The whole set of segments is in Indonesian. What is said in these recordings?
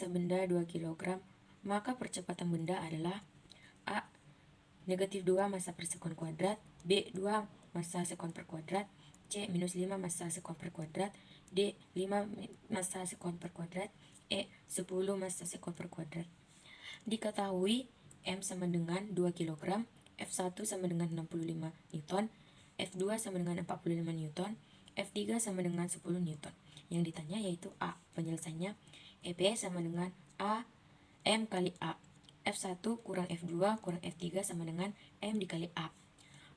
massa benda 2 kg, maka percepatan benda adalah A. Negatif 2 massa per sekon kuadrat, B. 2 massa sekon per kuadrat, C. Minus 5 massa sekon per kuadrat, D. 5 massa sekon per kuadrat, E. 10 massa sekon per kuadrat. Diketahui M sama dengan 2 kg, F1 sama dengan 65 Newton, F2 sama dengan 45 Newton, F3 sama dengan 10 Newton. Yang ditanya yaitu A. Penyelesaiannya EB sama dengan A M kali A. F1 kurang F2 kurang F3 sama dengan M dikali A.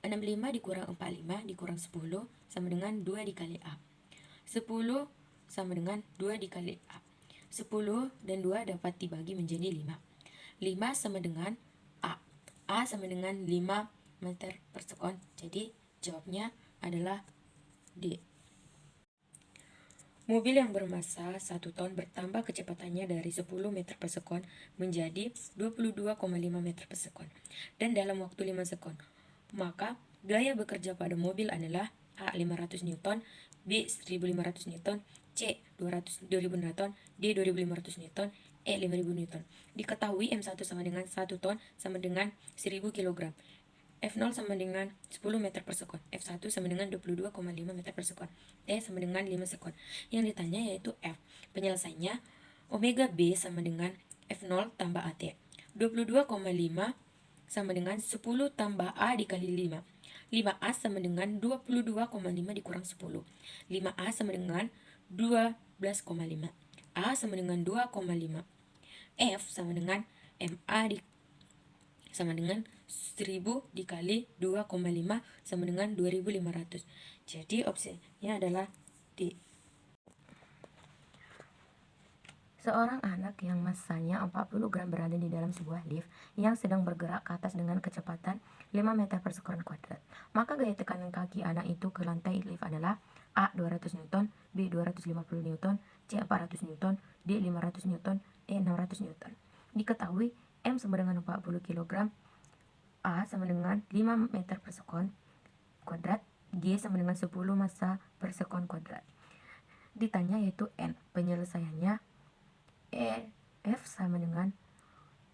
65 dikurang 45 dikurang 10 sama dengan 2 dikali A. 10 sama dengan 2 dikali A. 10 dan 2 dapat dibagi menjadi 5. 5 sama dengan A. A sama dengan 5 meter per sekon. Jadi jawabnya adalah D. Mobil yang bermassa 1 ton bertambah kecepatannya dari 10 meter per sekon menjadi 22,5 meter per sekon dan dalam waktu 5 sekon. Maka gaya bekerja pada mobil adalah A. 500 Newton, B. 1500 Newton, C. 2000 Newton, D. 2500 Newton, E. 5000 Newton. Diketahui M1 sama dengan 1 ton sama dengan 1000 kg. F0 sama dengan 10 meter per sekon, F1 sama dengan 22,5 meter per sekon, T sama dengan 5 sekon. Yang ditanya yaitu F. Penyelesaiannya, omega B sama dengan F0 tambah AT. 22,5 sama dengan 10 tambah A dikali 5. 5A sama dengan 22,5 dikurang 10. 5A sama dengan 12,5. A sama dengan 2,5. F sama dengan MA sama dengan 1000 dikali 2,5 sama dengan 2500. Jadi opsinya adalah D. Seorang anak yang massanya 40 gram berada di dalam sebuah lift yang sedang bergerak ke atas dengan kecepatan 5 meter per sekon kuadrat. Maka gaya tekanan kaki anak itu ke lantai lift adalah A. 200 Newton, B. 250 Newton, C. 400 Newton, D. 500 Newton, E. 600 Newton. Diketahui M sama dengan 40 kg, A sama dengan 5 meter per sekon kuadrat, G sama dengan 10 massa per sekon kuadrat. Ditanya yaitu N. Penyelesaiannya F sama dengan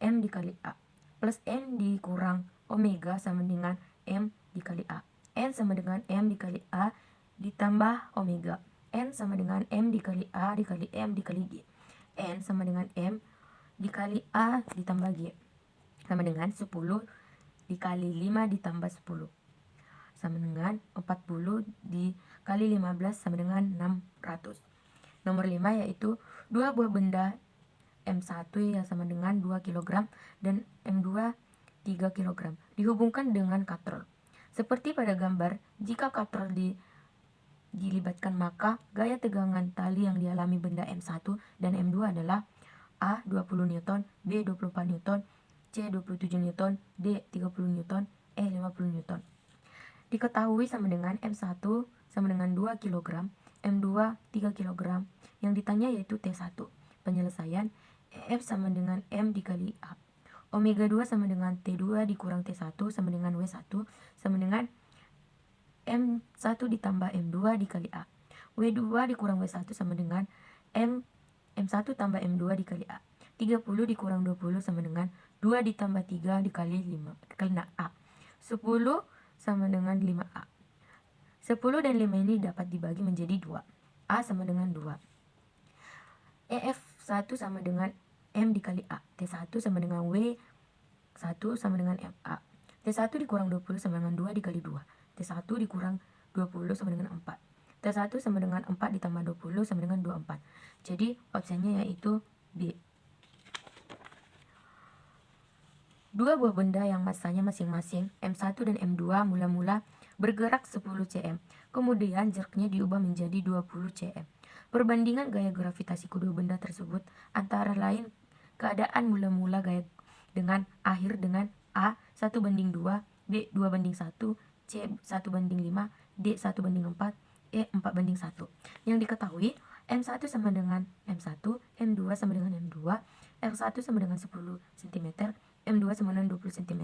M dikali A plus N dikurang omega sama dengan M dikali A. N sama dengan M dikali A ditambah omega. N sama dengan M dikali A dikali M dikali G. N sama dengan M dikali A ditambah G sama dengan 10 dikali 5 ditambah 10 sama dengan 40 dikali 15 sama dengan 600. Nomor 5 yaitu dua buah benda M1 yang sama dengan 2 kg dan M2 3 kg dihubungkan dengan katrol. Seperti pada gambar, jika katrol dilibatkan maka gaya tegangan tali yang dialami benda M1 dan M2 adalah A. 20 Newton, B. 24 Newton, C. 27 Newton, D. 30 Newton, E. 50 Newton. Diketahui sama dengan M1 sama dengan 2 kg, M2 3 kg. Yang ditanya yaitu T1. Penyelesaian F sama dengan M dikali A. Omega 2 sama dengan T2 dikurang T1 sama dengan W1 sama dengan M1 ditambah M2 dikali A. W2 dikurang W1 sama dengan M1 tambah M2 dikali A. 30 dikurang 20 sama dengan 2 ditambah 3 dikali 5 dikali A. 10 sama dengan 5A. 10 dan 5 ini dapat dibagi menjadi 2. A sama dengan 2. EF1 sama dengan M dikali A. T1 sama dengan W1 sama dengan MA. T1 dikurang 20 sama dengan 2 dikali 2. T1 dikurang 20 sama dengan 4. T1 sama dengan 4 ditambah 20 sama dengan 24. Jadi opsinya yaitu B. Dua buah benda yang massanya masing-masing M1 dan M2 mula-mula bergerak 10 cm. Kemudian jerknya diubah menjadi 20 cm. Perbandingan gaya gravitasi kedua benda tersebut antara lain keadaan mula-mula gaya dengan akhir dengan A 1:2, B 2:1, C 1:5, D 1:4, E 4:1. Yang diketahui M1 sama dengan M1, M2 sama dengan M2, F1 sama dengan 10 cm, M2 sama dengan 20 cm.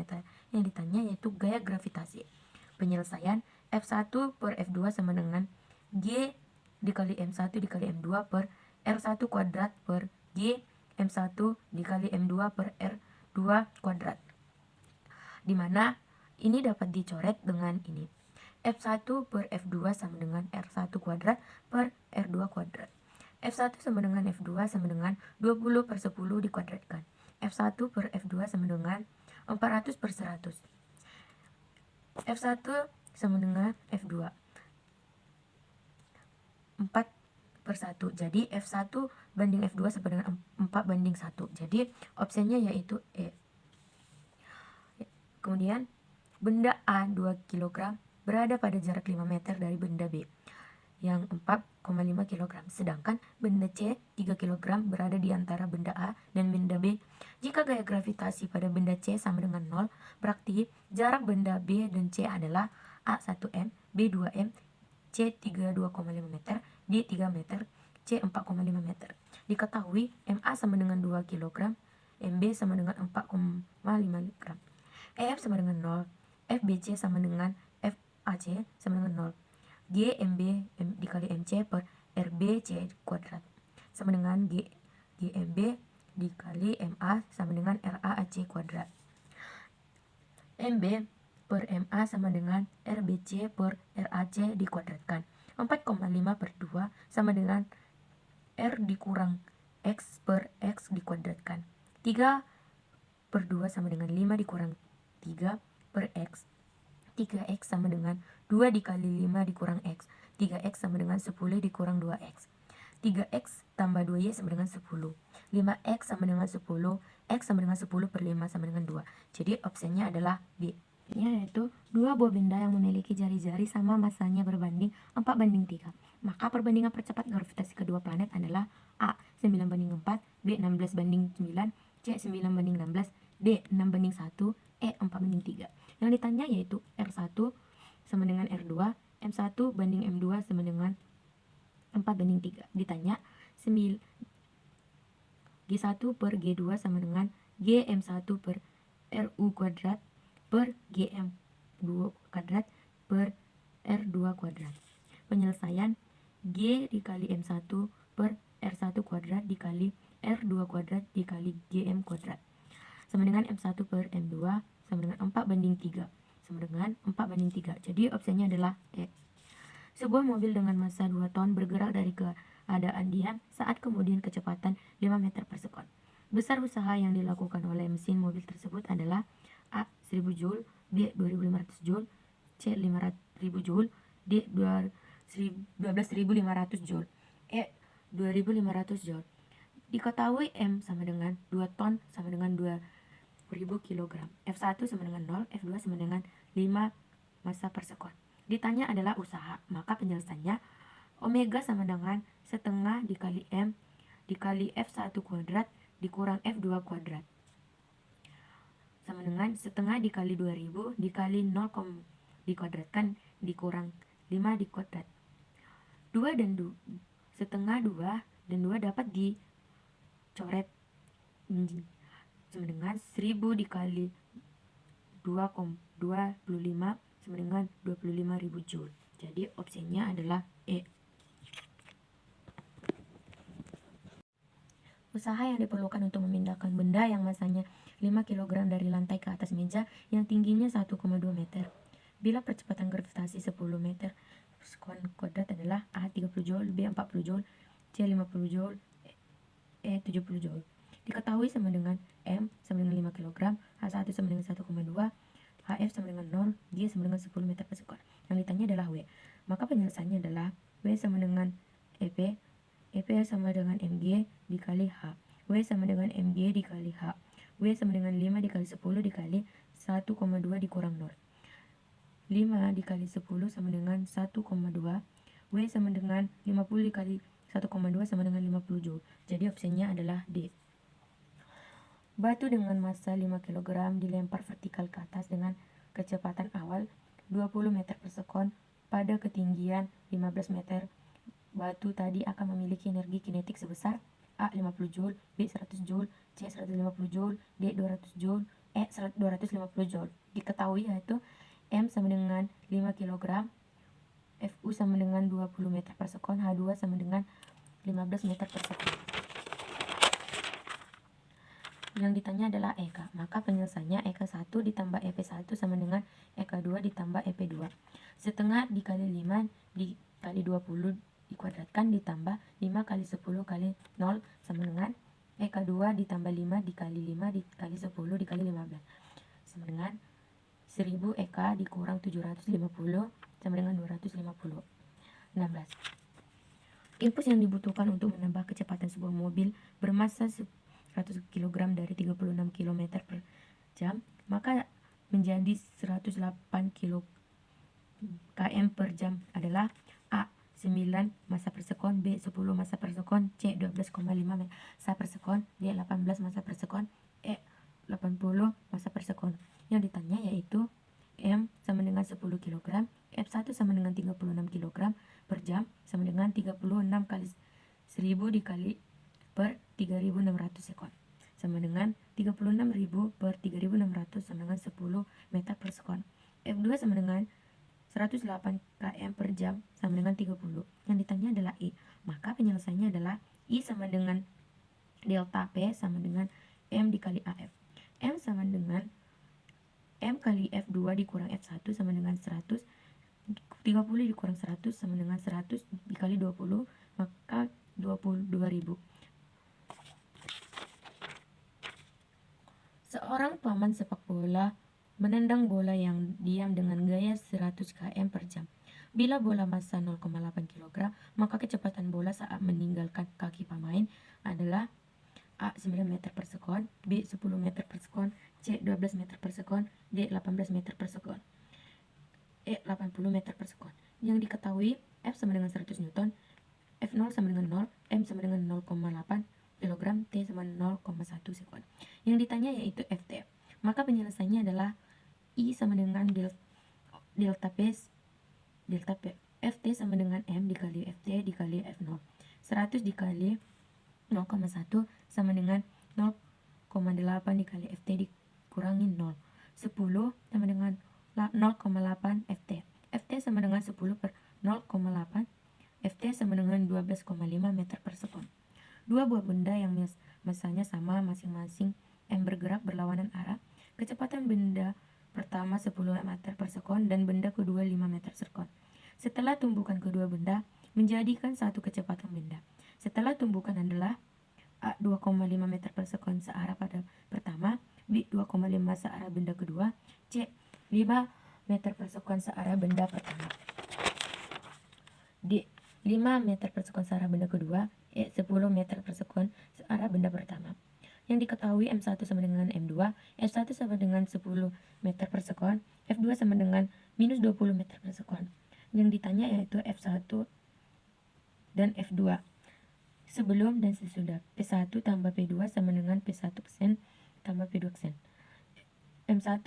Yang ditanya yaitu gaya gravitasi. Penyelesaian F1 per F2 sama dengan G dikali M1 dikali M2 per R1 kuadrat per G M1 dikali M2 per R2 kuadrat. Dimana ini dapat dicoret dengan ini. F1 per F2 sama dengan R1 kuadrat per R2 kuadrat. F1 sama dengan F2 sama dengan 20 per 10 dikuadratkan. F1 per F2 sama dengan 400 per 100. F1 sama dengan F2 4 per 1. Jadi F1 banding F2 sama dengan 4 banding 1. Jadi opsinya yaitu E. Kemudian benda A 2 kg berada pada jarak 5 meter dari benda B yang 4,5 kg. Sedangkan benda C 3 kg berada di antara benda A dan benda B. Jika gaya gravitasi pada benda C sama dengan 0, berarti jarak benda B dan C adalah A 1m, B 2m, C 32,5 meter, D 3 meter, C 4,5 meter. Diketahui MA sama dengan 2 kg, MB sama dengan 4,5 gram. EF sama dengan 0, FBC sama dengan FAC sama dengan 0. GMB dikali MC per RBC kuadrat sama dengan GMB dikali MA sama dengan RAAC kuadrat. MB per MA sama dengan RBC per RAC dikuadratkan. 4,5 per 2 sama dengan R dikurang X per X dikuadratkan. 3 per 2 sama dengan 5 dikurang 3 per X. 3X sama dengan 2 dikali 5 dikurang X. 3X sama dengan 10 dikurang 2X. 3X tambah 2Y sama dengan 10. 5X sama dengan 10. X sama dengan 10 per 5 sama dengan 2. Jadi opsinya adalah B. Yaitu dua buah benda yang memiliki jari-jari sama masanya berbanding 4 banding 3. Maka perbandingan percepat gravitasi kedua planet adalah A 9 banding 4, B 16 banding 9, C 9 banding 16, D 6 banding 1, E 4 banding 3. Yang ditanya yaitu R1 sama dengan R2, M1 banding M2 sama dengan 4 banding 3. Ditanya G1 per G2 sama dengan GM1 per RU kuadrat per GM2 kuadrat per R2 kuadrat. Penyelesaian G dikali M1 per R1 kuadrat dikali R2 kuadrat dikali GM kuadrat sama dengan M1 per M2 sama dengan 4 banding 3 sama dengan 4 banding 3. Jadi opsinya adalah E. Sebuah mobil dengan massa 2 ton bergerak dari keadaan diam saat kemudian kecepatan 5 meter per sekon. Besar usaha yang dilakukan oleh mesin mobil tersebut adalah A 1000 Joule, B 2500 Joule, C 500.000 Joule, D 12.500 Joule, E 2500 Joule. Diketahui M sama dengan 2 ton sama dengan 2000 kg. F1 sama dengan 0, F2 sama dengan 5 massa per sekon. Ditanya adalah usaha, maka penyelesaiannya omega sama dengan setengah dikali M dikali F1 kuadrat dikurang F2 kuadrat sama dengan setengah dikali 2000 dikali 0, dikuadratkan dikurang 5 dikuadrat. 2 dan 2, setengah 2 dan 2 dapat dicoret sama dengan 1000 dikali 2,25 sama dengan 25.000 Joule. Jadi opsinya adalah E. Usaha yang diperlukan untuk memindahkan benda yang masanya 5 kg dari lantai ke atas meja yang tingginya 1,2 meter. Bila percepatan gravitasi 10 meter per sekon kuadrat adalah A 30 Joule, B 40 Joule, C 50 Joule, E 70 Joule. Diketahui sama dengan M sama dengan 5 kg, H1 sama dengan 1,2, HF sama dengan 0, G sama dengan 10 meter per sekon. Yang ditanya adalah W. Maka penyelesaiannya adalah W sama dengan EP, EP sama dengan MG dikali H, W sama dengan MG dikali H, W sama dengan 5 dikali 10 dikali 1,2 dikurang 0. 5 dikali 10 sama dengan 1,2, W sama dengan 50 dikali 1,2 sama dengan 50 Joule. Jadi opsinya adalah D. Batu dengan massa 5 kg dilempar vertikal ke atas dengan kecepatan awal 20 meter per sekon pada ketinggian 15 meter. Batu tadi akan memiliki energi kinetik sebesar A 50 Joule, B 100 Joule, C 150 Joule, D 200 Joule, E 250 Joule. Diketahui yaitu M sama dengan 5 kg, Fu sama dengan 20 meter per sekon, H2 sama dengan 15 meter per sekon. Yang ditanya adalah EK. Maka penyelesaiannya EK1 ditambah EP1 sama dengan EK2 ditambah EP2. Setengah dikali 5 dikali 20 dikuadratkan ditambah 5 kali 10 kali 0 sama dengan EK2 ditambah 5 dikali 5 dikali 10 dikali 15 sama dengan 1000 EK dikurang 750 sama dengan 250. 16. Impuls yang dibutuhkan untuk menambah kecepatan sebuah mobil bermassa 100 kg dari 36 km per jam, maka menjadi 108 km per jam adalah A. 9 massa per sekon, B. 10 massa per sekon, C. 12,5 massa per sekon, D. 18 massa per sekon, E. 80 massa per sekon. Yang ditanya yaitu M sama dengan 10 kg, F1 sama dengan 36 kg per jam sama dengan 36 kali 1000 dikali per 3600 sekon sama dengan 36.000 per 3600 sama dengan 10 meter per sekon. F2 sama dengan 108 km per jam sama dengan 30. Yang ditanya adalah I. Maka penyelesaiannya adalah I sama dengan delta P sama dengan M dikali AF. M sama dengan M kali F2 dikurang F1 sama dengan 100. 30 dikurang 100 sama dengan 100 dikali 20, maka 22.000. Seorang paman sepak bola menendang bola yang diam dengan gaya 100 km per jam. Bila bola massa 0,8 kg, maka kecepatan bola saat meninggalkan kaki pemain adalah A. 9 meter per sekon, B. 10 meter per sekon, C. 12 meter per sekon, D. 18 meter per sekon, E. 80 meter per sekon. Yang diketahui F sama dengan 100 Newton, F0 sama dengan 0, M sama dengan 0,8 kg, T sama 0,1 sekon. Yang ditanya yaitu Ft. Maka penyelesaiannya adalah I sama dengan delta P Ft sama dengan M dikali Ft dikali F0. 100 dikali 0,1 sama dengan 0,8 dikali Ft dikurangi 0. 10 sama dengan 0,8 Ft. Ft sama dengan 10 per 0,8. Ft sama dengan 12,5 meter per sekon. Dua buah benda yang massanya sama masing-masing M bergerak berlawanan arah. Kecepatan benda pertama 10 meter per sekon dan benda kedua 5 meter per sekon. Setelah tumbukan kedua benda menjadikan satu kecepatan benda. Setelah tumbukan adalah A. 2,5 meter per sekon searah pada pertama, B. 2,5 searah benda kedua, C. 5 meter per sekon searah benda pertama, D. 5 meter per sekon searah benda kedua, E. 10 meter per sekon searah benda pertama. Yang diketahui M1 sama dengan M2, F1 sama dengan 10 meter per sekon, F2 sama dengan minus 20 meter per sekon. Yang ditanya yaitu F1 dan F2. Sebelum dan sesudah, P1 tambah P2 sama dengan P1 aksen tambah P2 aksen. M1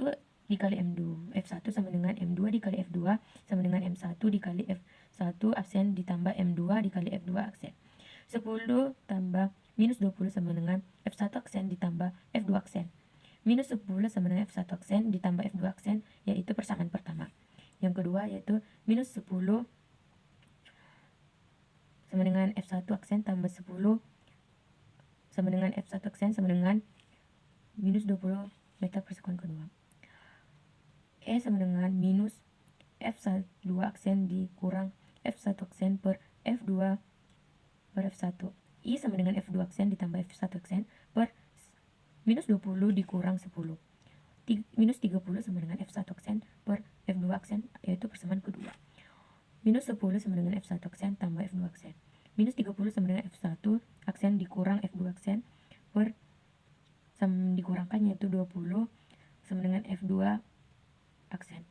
dikali M2, F1 sama dengan M2 dikali F2 sama dengan M1 dikali F1 aksen ditambah M2 dikali F2 aksen. 10 tambah minus 20 sama dengan F1 aksen ditambah F2 aksen. Minus 10 sama dengan F1 aksen ditambah F2 aksen, yaitu persamaan pertama. Yang kedua yaitu minus 10 sama dengan F1 aksen tambah 10 sama dengan F1 aksen sama dengan minus 20 meter per sekon kedua. E sama dengan minus F1 aksen dikurang F1 aksen per F2 per F1. I sama dengan F2 aksen ditambah F1 aksen per minus 20 dikurang 10. Minus 30 sama dengan F1 aksen per F2 aksen, yaitu persamaan kedua. Minus 10 sama dengan F1 aksen tambah F2 aksen. Minus 30 sama dengan F1 aksen dikurang F2 aksen per dikurangkan yaitu 20 sama dengan F2 aksen.